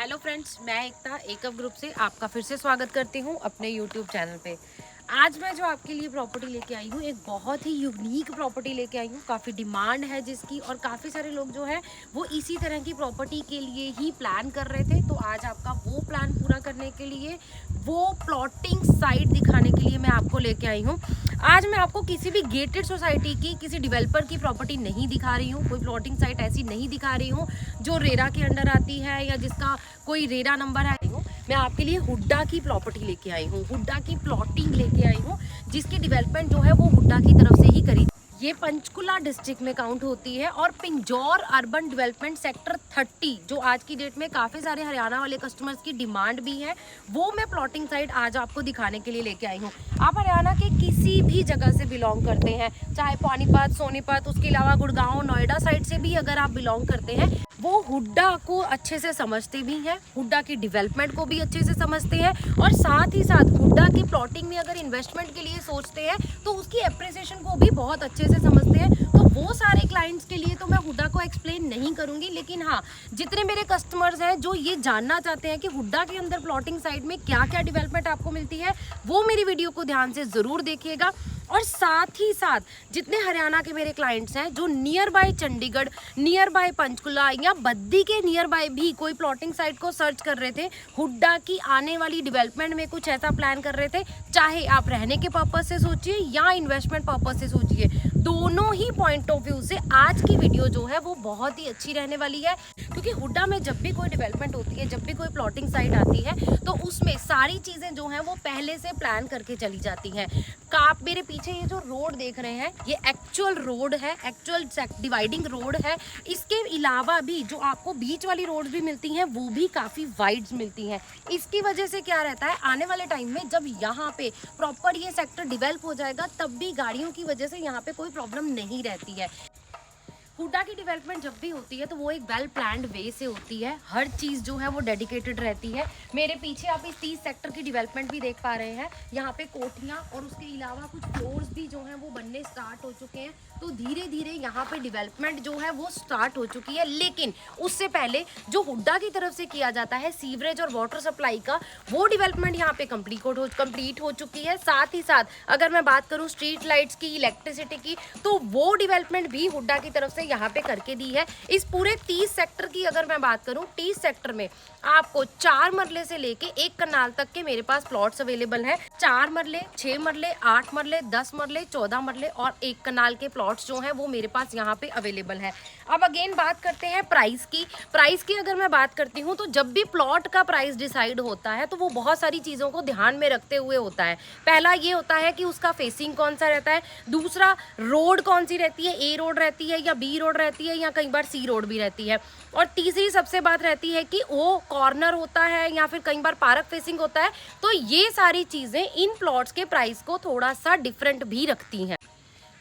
Hello friends, मैं एकता एकअप group से आपका फिर से स्वागत करती हूँ अपने यूट्यूब चैनल पे। आज मैं जो आपके लिए प्रॉपर्टी लेके आई हूँ, एक बहुत ही यूनिक प्रॉपर्टी लेके आई हूँ। काफ़ी डिमांड है जिसकी, और काफ़ी सारे लोग जो है वो इसी तरह की प्रॉपर्टी के लिए ही प्लान कर रहे थे। तो आज आपका वो प्लान पूरा करने के लिए, वो प्लॉटिंग साइट दिखाने के लिए मैं आपको लेके आई हूँ। आज मैं आपको किसी भी गेटेड सोसाइटी की, किसी डेवलपर की प्रॉपर्टी नहीं दिखा रही हूँ। कोई प्लॉटिंग साइट ऐसी नहीं दिखा रही हूँ जो रेरा के अंडर आती है या जिसका कोई रेरा नंबर है। मैं आपके लिए हुड्डा की प्रॉपर्टी लेके आई हूँ, हुड्डा की प्लॉटिंग लेके आई हूँ, जिसकी डेवलपमेंट जो है वो हुड्डा की तरफ से ही करी। ये पंचकुला डिस्ट्रिक्ट में काउंट होती है और पिंजौर अर्बन डेवलपमेंट सेक्टर 30, जो आज की डेट में काफ़ी सारे हरियाणा वाले कस्टमर्स की डिमांड भी है, वो मैं प्लॉटिंग साइट आज आपको दिखाने के लिए लेके आई हूँ। आप हरियाणा के किसी भी जगह से बिलोंग करते हैं, चाहे पानीपत, सोनीपत, उसके अलावा गुड़गांव, नोएडा साइड से भी अगर आप बिलोंग करते हैं, वो हुड्डा को अच्छे से समझते भी हैं, हुड्डा की डेवलपमेंट को भी अच्छे से समझते हैं, और साथ ही साथ हुड्डा की प्लॉटिंग में अगर इन्वेस्टमेंट के लिए सोचते हैं तो उसकी एप्रिसिएशन को भी बहुत अच्छे से समझते हैं। तो वो सारे क्लाइंट्स के लिए तो मैं हुड्डा को एक्सप्लेन नहीं करूंगी, लेकिन हाँ, जितने मेरे कस्टमर्स हैं जो ये जानना चाहते हैं कि हुड्डा के अंदर प्लॉटिंग साइट में क्या क्या डेवलपमेंट आपको मिलती है, वो मेरी वीडियो को ध्यान से ज़रूर देखिएगा। और साथ ही साथ जितने हरियाणा के मेरे क्लाइंट्स हैं जो near by Chandigarh, near by Panchkula या बद्दी के नियर बाय भी कोई प्लॉटिंग साइट को सर्च कर रहे थे, हुड्डा की आने वाली डेवलपमेंट में कुछ ऐसा प्लान कर रहे थे, चाहे आप रहने के पर्पस से सोचिए या इन्वेस्टमेंट पर्पस से सोचिए, दोनों ही पॉइंट ऑफ व्यू से आज की वीडियो जो है वो बहुत ही अच्छी रहने वाली है। क्योंकि हुड्डा में जब भी कोई डेवलपमेंट होती है, जब भी कोई प्लॉटिंग साइट आती है, तो उसमें सारी चीज़ें जो हैं वो पहले से प्लान करके चली जाती हैं। आप मेरे पीछे ये जो रोड देख रहे हैं, ये एक्चुअल रोड है, एक्चुअल डिवाइडिंग रोड है। इसके अलावा भी जो आपको बीच वाली रोड भी मिलती हैं, वो भी काफ़ी वाइड मिलती हैं। इसकी वजह से क्या रहता है, आने वाले टाइम में जब यहाँ पे प्रॉपर ये सेक्टर डिवेल्प हो जाएगा, तब भी गाड़ियों की वजह से यहाँ पे कोई प्रॉब्लम नहीं रहती है। हुड्डा की डेवलपमेंट जब भी होती है तो वो एक वेल प्लान्ड वे से होती है, हर चीज़ जो है वो डेडिकेटेड रहती है। मेरे पीछे आप इस 30 सेक्टर की डेवलपमेंट भी देख पा रहे हैं, यहाँ पे कोठियाँ और उसके अलावा कुछ फ्लोर्स भी जो हैं वो बनने स्टार्ट हो चुके हैं। तो धीरे धीरे यहाँ पे डेवलपमेंट जो है वो स्टार्ट हो चुकी है। लेकिन उससे पहले जो हुड्डा की तरफ से किया जाता है सीवरेज और वाटर सप्लाई का, वो डेवलपमेंट यहाँ पे कंप्लीट हो चुकी है। साथ ही साथ अगर मैं बात करूँ स्ट्रीट लाइट्स की, इलेक्ट्रिसिटी की, तो वो डेवलपमेंट भी हुड्डा की तरफ से यहाँ पे करके दी है। इस पूरे 30 सेक्टर की अगर मैं बात करूं, 30 सेक्टर में आपको 4 मरले से लेके 1 कनाल तक के मेरे पास प्लॉट्स अवेलेबल हैं। 4 मरले, 6 मरले, 8 मरले, 10 मरले, 14 मरले और 1 कनाल के प्लॉट्स जो हैं वो मेरे पास यहाँ पे अवेलेबल है। अब अगेन बात करते हैं प्राइस की अगर मैं बात करती हूँ, तो जब भी प्लॉट का प्राइस डिसाइड होता है तो वो बहुत सारी चीज़ों को ध्यान में रखते हुए होता है। पहला ये होता है कि उसका फेसिंग कौन सा रहता है, दूसरा रोड कौन सी रहती है, ए रोड रहती है या बी रोड रहती है या कई बार सी रोड भी रहती है, और तीसरी सबसे बात रहती है कि वो कॉर्नर होता है या फिर कई बार पार्क फेसिंग होता है। तो ये सारी चीज़ें इन प्लॉट्स के प्राइस को थोड़ा सा डिफरेंट भी रखती हैं।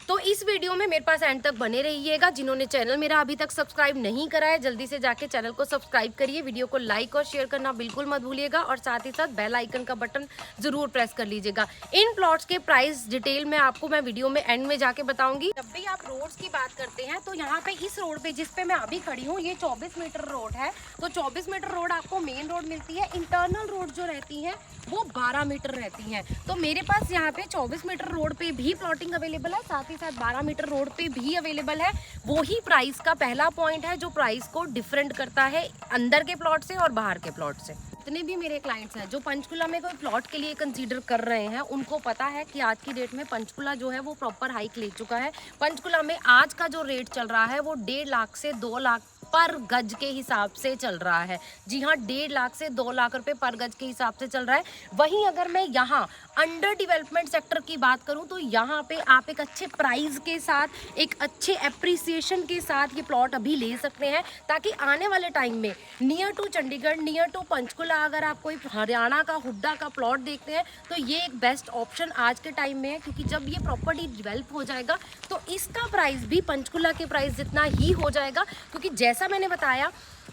तो इस वीडियो में मेरे पास एंड तक बने रहिएगा। जिन्होंने चैनल मेरा अभी तक सब्सक्राइब नहीं करा है, जल्दी से जाके चैनल को सब्सक्राइब करिए, वीडियो को लाइक और शेयर करना बिल्कुल मत भूलिएगा, और साथ ही साथ बेल आइकन का बटन जरूर प्रेस कर लीजिएगा। इन प्लॉट्स के प्राइस डिटेल में आपको मैं वीडियो में एंड में जाके बताऊंगी। जब भी आप रोड्स की बात करते हैं तो यहाँ पे इस रोड पे जिस पे मैं अभी खड़ी हूँ, ये 24 मीटर रोड है। तो 24 मीटर रोड आपको मेन रोड मिलती है। इंटरनल रोड जो रहती है वो 12 मीटर रहती हैं। तो मेरे पास यहाँ पे 24 मीटर रोड पे भी प्लॉटिंग अवेलेबल है, साथ ही साथ 12 मीटर रोड पे भी अवेलेबल है। वो ही प्राइस का पहला पॉइंट है जो प्राइस को डिफरेंट करता है अंदर के प्लॉट से और बाहर के प्लॉट से। जितने भी मेरे क्लाइंट्स हैं जो पंचकुला में कोई प्लॉट के लिए कंसीडर कर रहे हैं, उनको पता है कि आज की डेट में पंचकुला जो है वो प्रॉपर हाइक ले चुका है। पंचकुला में आज का जो रेट चल रहा है वो 1.5 लाख से 2 लाख पर गज के हिसाब से चल रहा है। जी हाँ, 1.5 लाख से 2 लाख रुपए पर गज के हिसाब से चल रहा है। वहीं अगर मैं यहाँ अंडर डेवलपमेंट सेक्टर की बात करूँ, तो यहाँ पे आप एक अच्छे प्राइस के साथ, एक अच्छे एप्रिसिएशन के साथ ये प्लॉट अभी ले सकते हैं, ताकि आने वाले टाइम में near to Chandigarh, near to Panchkula अगर आप कोई हरियाणा का हुड्डा का प्लॉट देखते हैं, तो ये एक बेस्ट ऑप्शन आज के टाइम में है। क्योंकि जब ये प्रॉपर्टी डेवलप हो जाएगा तो इसका प्राइस भी पंचकुला के प्राइस जितना ही हो जाएगा। क्योंकि जैसा मैंने बताया,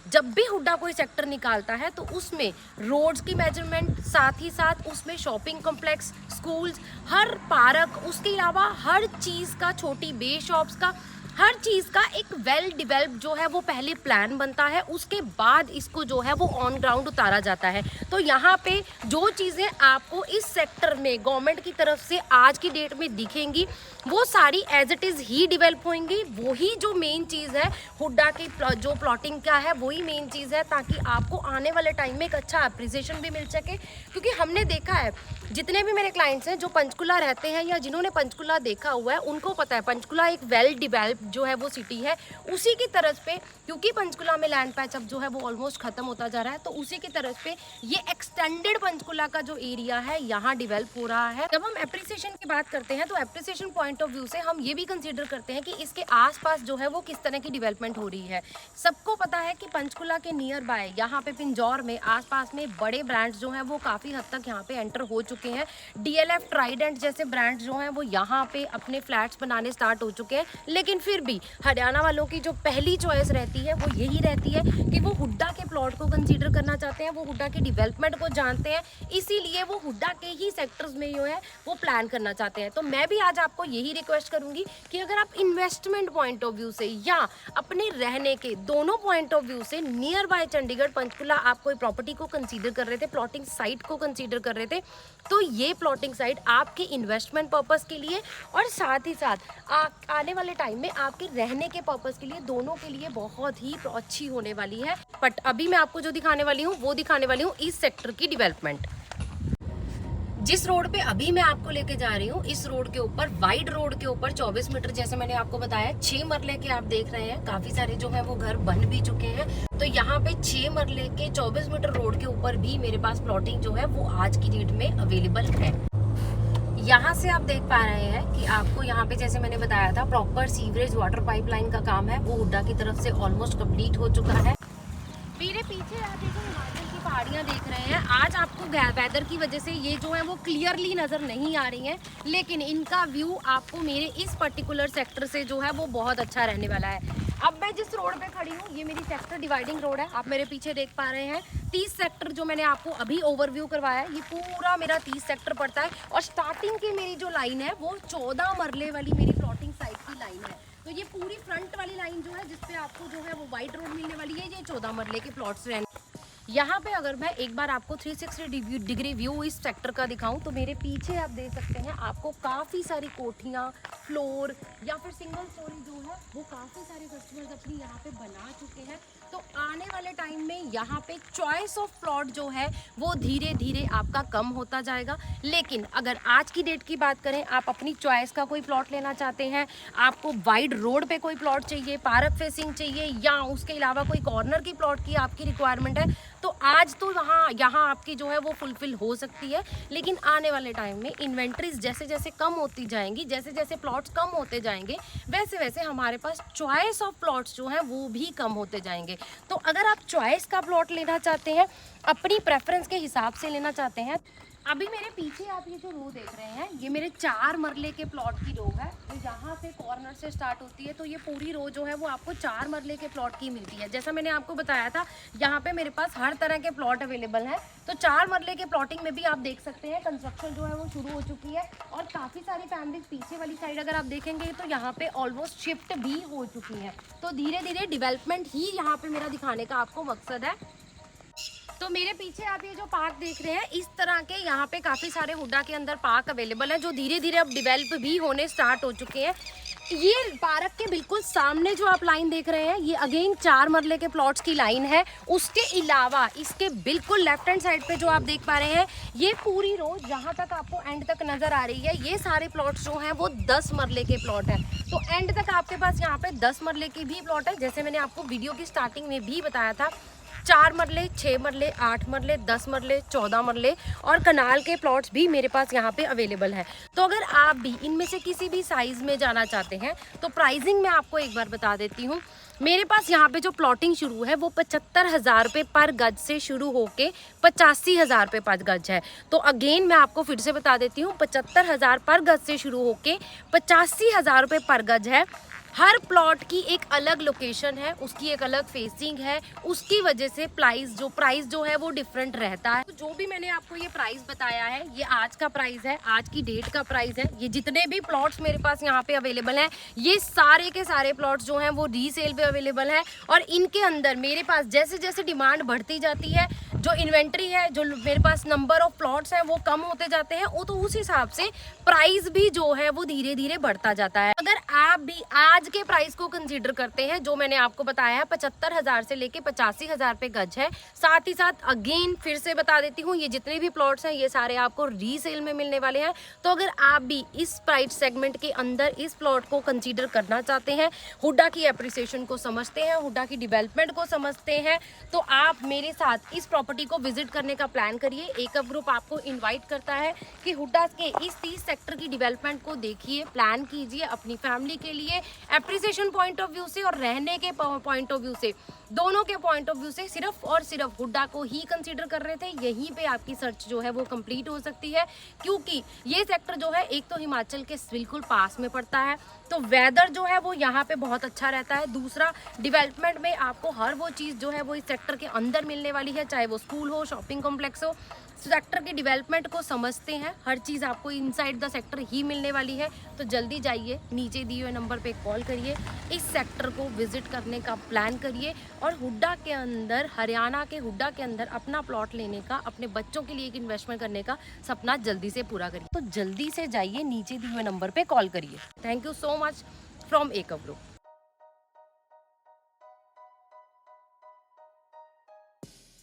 जब भी हुड्डा कोई सेक्टर निकालता है तो उसमें रोड्स की मेजरमेंट, साथ ही साथ उसमें शॉपिंग कॉम्प्लेक्स, स्कूल्स, हर पार्क, उसके अलावा हर चीज़ का, छोटी बे शॉप्स का हर चीज़ का एक वेल डिवेल्प जो है वो पहले प्लान बनता है, उसके बाद इसको जो है वो ऑन ग्राउंड उतारा जाता है। तो यहाँ पे जो चीज़ें आपको इस सेक्टर में गवर्नमेंट की तरफ से आज की डेट में दिखेंगी वो सारी एज इट इज़ ही डिवेल्प होंगी। वही जो मेन चीज़ है हुड्डा की जो प्लॉटिंग का है वही मेन चीज़ है, ताकि आपको आने वाले टाइम में एक अच्छा अप्रिसिएशन भी मिल सके। क्योंकि हमने देखा है जितने भी मेरे क्लाइंट्स हैं जो पंचकुला रहते हैं या जिन्होंने पंचकुला देखा हुआ है उनको पता है पंचकुला एक वेल डिवेल्प जो है वो सिटी है। उसी की तरफ पे क्योंकि पंचकुला में लैंड पैच अब जो है वो ऑलमोस्ट खत्म होता जा रहा है, तो उसी की तरफ पे ये एक्सटेंडेड पंचकुला का जो एरिया है यहाँ डिवेल्प हो रहा है। जब हम एप्रिसिएशन की बात करते हैं तो एप्रिसिएशन पॉइंट ऑफ व्यू से हम ये भी कंसीडर करते हैं कि इसके आसपास जो है वो किस तरह की डेवलपमेंट हो रही है। सबको पता है कि पंचकुला के नियर बाय यहाँ पे पिंजौर में आसपास में बड़े ब्रांड्स जो हैं वो काफ़ी हद तक यहाँ पे एंटर हो चुके हैं। DLF ट्राइडेंट जैसे ब्रांड्स जो हैं वो यहाँ पे अपने फ्लैट्स बनाने स्टार्ट हो चुके हैं। लेकिन फिर भी हरियाणा वालों की जो पहली चॉइस रहती है वो यही रहती है कि वो हुड्डा के प्लॉट को कंसीडर करना चाहते हैं, वो हुड्डा की डेवलपमेंट को जानते हैं, इसीलिए वो हुड्डा के ही सेक्टर्स में जो है वो प्लान करना चाहते हैं। तो मैं भी आज आपको यही रिक्वेस्ट करूंगी कि अगर आप इन्वेस्टमेंट पॉइंट ऑफ व्यू से या अपने रहने के दोनों पॉइंट ऑफ व्यू से नियर बाय चंडीगढ़ पंचकुला आप कोई प्रॉपर्टी को कंसीडर कर रहे थे, प्लॉटिंग साइट को कंसीडर कर रहे थे, तो ये प्लॉटिंग साइट आपके इन्वेस्टमेंट पर्पस के लिए और साथ ही साथ आने वाले टाइम में आपके रहने के पर्पस के लिए दोनों के लिए बहुत ही अच्छी होने वाली है। बट अभी मैं आपको जो दिखाने वाली हूँ वो दिखाने वाली हूँ इस सेक्टर की डेवलपमेंट। जिस रोड पे अभी मैं आपको लेके जा रही हूँ इस रोड के ऊपर वाइड रोड के ऊपर 24 मीटर जैसे मैंने आपको बताया 6 मरले के आप देख रहे हैं, काफी सारे जो है वो घर बन भी चुके हैं। तो यहाँ पे 6 मरले के 24 मीटर रोड के ऊपर भी मेरे पास प्लॉटिंग जो है वो आज की डेट में अवेलेबल है। यहाँ से आप देख पा रहे हैं कि आपको यहाँ पे जैसे मैंने बताया था प्रॉपर सीवरेज वाटर पाइपलाइन का काम है वो हुड्डा की तरफ से ऑलमोस्ट कंप्लीट हो चुका है। मेरे पीछे आप देखो हिमाचल की पहाड़ियाँ देख रहे हैं। आज आपको वेदर की वजह से ये जो है वो क्लियरली नज़र नहीं आ रही हैं, लेकिन इनका व्यू आपको मेरे इस पर्टिकुलर सेक्टर से जो है वो बहुत अच्छा रहने वाला है। अब मैं जिस रोड पे खड़ी हूँ ये मेरी सेक्टर डिवाइडिंग रोड है, आप मेरे पीछे देख पा रहे हैं। 30 सेक्टर जो मैंने आपको अभी ओवरव्यू करवाया है ये पूरा मेरा 30 सेक्टर पड़ता है। और स्टार्टिंग की मेरी जो लाइन है वो 14 मरले वाली मेरी प्लॉटिंग साइट की लाइन है। तो ये पूरी फ्रंट वाली लाइन जो है जिसपे आपको जो है वो वाइट रोड मिलने वाली है, ये 14 मरले के प्लॉट्स रहने। यहाँ पे अगर मैं एक बार आपको 360 डिग्री व्यू इस सेक्टर का दिखाऊं तो मेरे पीछे आप देख सकते हैं आपको काफ़ी सारी कोठियाँ, फ्लोर या फिर सिंगल स्टोरी जो है वो काफ़ी सारे कस्टमर्स अपनी यहाँ पे बना चुके हैं। तो आने वाले टाइम में यहाँ पे चॉइस ऑफ प्लॉट जो है वो धीरे धीरे आपका कम होता जाएगा। लेकिन अगर आज की डेट की बात करें, आप अपनी चॉइस का कोई प्लॉट लेना चाहते हैं, आपको वाइड रोड पे कोई प्लॉट चाहिए, पार्क फेसिंग चाहिए या उसके अलावा कोई कॉर्नर की प्लॉट की आपकी रिक्वायरमेंट है, तो आज तो यहाँ आपकी जो है वो फुलफिल हो सकती है। लेकिन आने वाले टाइम में इन्वेंट्रीज जैसे जैसे कम होती जाएंगी, जैसे जैसे प्लॉट्स कम होते जाएंगे, वैसे वैसे हमारे पास चॉइस ऑफ प्लॉट्स जो हैं वो भी कम होते जाएंगे। तो अगर आप चॉइस का प्लॉट लेना चाहते हैं, अपनी प्रेफरेंस के हिसाब से लेना चाहते हैं, अभी मेरे पीछे आप ये जो रो देख रहे हैं ये मेरे 4 मरले के प्लॉट की रो है। तो यहाँ से कॉर्नर से स्टार्ट होती है तो ये पूरी रो जो है वो आपको 4 मरले के प्लॉट की मिलती है। जैसा मैंने आपको बताया था यहाँ पे मेरे पास हर तरह के प्लॉट अवेलेबल हैं। तो 4 मरले के प्लॉटिंग में भी आप देख सकते हैं कंस्ट्रक्शन जो है वो शुरू हो चुकी है और काफ़ी सारी फैमिलीज पीछे वाली साइड अगर आप देखेंगे तो यहाँ पे ऑलमोस्ट शिफ्ट भी हो चुकी हैं। तो धीरे धीरे डिवेलपमेंट ही यहाँ पे मेरा दिखाने का आपको मकसद है। तो मेरे पीछे आप ये जो पार्क देख रहे हैं इस तरह के यहाँ पे काफ़ी सारे हुड्डा के अंदर पार्क अवेलेबल है जो धीरे धीरे अब डिवेल्प भी होने स्टार्ट हो चुके हैं। ये पार्क के बिल्कुल सामने जो आप लाइन देख रहे हैं ये अगेन 4 मरले के प्लॉट्स की लाइन है। उसके अलावा इसके बिल्कुल लेफ्ट हैंड साइड पे जो आप देख पा रहे हैं ये पूरी रो जहाँ तक आपको एंड तक नजर आ रही है, ये सारे प्लॉट्स जो हैं वो 10 मरले के प्लॉट हैं। तो एंड तक आपके पास यहाँ पे 10 मरले के भी प्लॉट है। जैसे मैंने आपको वीडियो की स्टार्टिंग में भी बताया था 4 मरले, 6 मरले, 8 मरले, 10 मरले, 14 मरले और कनाल के प्लॉट्स भी मेरे पास यहाँ पे अवेलेबल है। तो अगर आप भी इनमें से किसी भी साइज़ में जाना चाहते हैं तो प्राइसिंग मैं आपको एक बार बता देती हूँ। मेरे पास यहाँ पे जो प्लॉटिंग शुरू है वो 75,000 रुपये पर गज से शुरू होके 85,000 रुपये पर गज है। तो अगेन मैं आपको फिर से बता देती हूँ 75,000 पर गज से शुरू होके 85,000 रुपये पर गज है। हर प्लॉट की एक अलग लोकेशन है, उसकी एक अलग फेसिंग है, उसकी वजह से प्राइस जो है वो डिफरेंट रहता है। तो जो भी मैंने आपको ये प्राइस बताया है, ये आज का प्राइस है, आज की डेट का प्राइस है। ये जितने भी प्लॉट्स मेरे पास यहाँ पे अवेलेबल हैं, ये सारे के सारे प्लॉट्स जो हैं वो रीसेल पे अवेलेबल हैं। और इनके अंदर मेरे पास जैसे जैसे डिमांड बढ़ती जाती है, जो इन्वेंट्री है, जो मेरे पास नंबर ऑफ प्लॉट्स हैं वो कम होते जाते हैं, वो तो उस हिसाब से प्राइस भी जो है वो धीरे धीरे बढ़ता जाता है। अगर आप भी आज के प्राइस को कंसीडर करते हैं, जो मैंने आपको बताया है 75,000 से लेके 85,000 पे गज है। साथ ही साथ अगेन फिर से बता देती हूँ, ये जितने भी प्लॉट्स हैं ये सारे आपको रीसेल में मिलने वाले हैं। तो अगर आप भी इस प्राइस सेगमेंट के अंदर इस प्लॉट को कंसीडर करना चाहते हैं, हुड्डा की एप्रिसिएशन को समझते हैं, हुड्डा की डेवलपमेंट को समझते हैं, तो आप मेरे साथ इस प्रॉपर्टी को विजिट करने का प्लान करिए। एकअप ग्रुप आपको इनवाइट करता है कि हुड्डा के इस 30 सेक्टर की डेवलपमेंट को देखिए, प्लान कीजिए अपनी फैमिली के लिए, एप्रिसिएशन पॉइंट ऑफ व्यू से और रहने के पॉइंट ऑफ व्यू से, दोनों के पॉइंट ऑफ व्यू से सिर्फ और सिर्फ हुड्डा को ही कंसीडर कर रहे थे। यहीं पे आपकी सर्च जो है वो कंप्लीट हो सकती है, क्योंकि ये सेक्टर जो है एक तो हिमाचल के बिल्कुल पास में पड़ता है, तो वेदर जो है वो यहाँ पे बहुत अच्छा रहता है। दूसरा, डेवलपमेंट में आपको हर वो चीज़ जो है वो इस सेक्टर के अंदर मिलने वाली है, चाहे वो स्कूल हो, शॉपिंग कॉम्प्लेक्स हो। सेक्टर की डेवलपमेंट को समझते हैं, हर चीज़ आपको इनसाइड द सेक्टर ही मिलने वाली है। तो जल्दी जाइए, नीचे दिए हुए नंबर पे कॉल करिए, इस सेक्टर को विजिट करने का प्लान करिए और हुड्डा के अंदर, हरियाणा के हुड्डा के अंदर अपना प्लॉट लेने का, अपने बच्चों के लिए एक इन्वेस्टमेंट करने का सपना जल्दी से पूरा करिए। तो जल्दी से जाइए, नीचे दिए हुए नंबर पे कॉल करिए। Thank you so much from एकअप ग्रुप।